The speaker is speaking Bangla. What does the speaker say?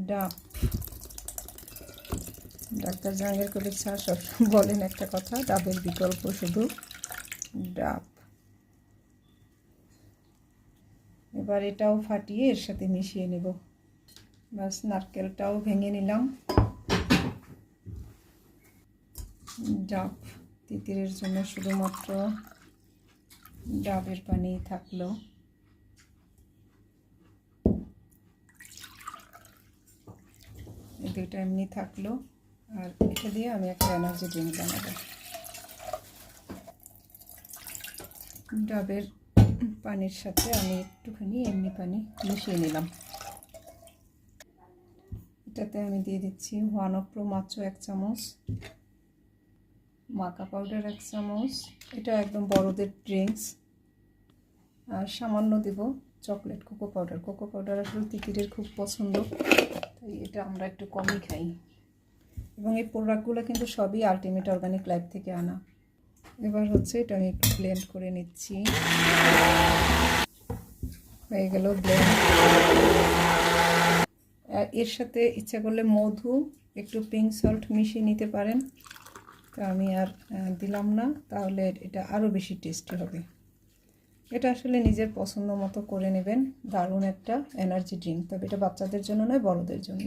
ডাব। ডাক্তার জাহাঙ্গীর কবির স্যার সবসময় বলেন একটা কথা, ডাবের বিকল্প শুধু ডাব। এবার এটাও ফাটিয়ে এর সাথে মিশিয়ে নেব। বাস, নারকেলটাও ভেঙে নিলাম। ডাব তিতিরের জন্য শুধুমাত্র ডাবের পানি থাকলো। এই দুইটা এমনি থাকলো, আর এটা দিয়ে আমি একটা এনার্জি ড্রিঙ্ক বানাবো। ডাবের পানির সাথে আমি একটুখানি এমনি পানি মিশিয়ে নিলাম। এটাতে আমি দিয়ে দিচ্ছি 1 প্রো মাত্র 1 চামচ, মাকা পাউডার 1 চামচ, এটা একদম বড়দের ড্রিঙ্কস। আর সামান্য দেব chocolate cocoa powder. Cocoa powder আসলে তিতিরের খুব পছন্দ, তাই এটা আমরা একটু কমই খাই। এবং এই প্রোডাক্টগুলো কিন্তু সবই আলটিমেট অর্গানিক লাইফ থেকে আনা। এবার হচ্ছে এটা আমি একটু ব্লেন্ড করে নিচ্ছি। হয়ে গেল ব্লেন্ড। এর সাথে ইচ্ছা করলে মধু, একটু পিঙ্ক সল্ট মিশিয়ে নিতে পারেন, তো আমি আর দিলাম না, তাহলে এটা আরও বেশি টেস্টি হবে। এটা আসলে নিজের পছন্দ মতো করে নেবেন। দারুণ একটা এনার্জি ড্রিঙ্ক, তবে এটা বাচ্চাদের জন্য নয়, বড়দের জন্য।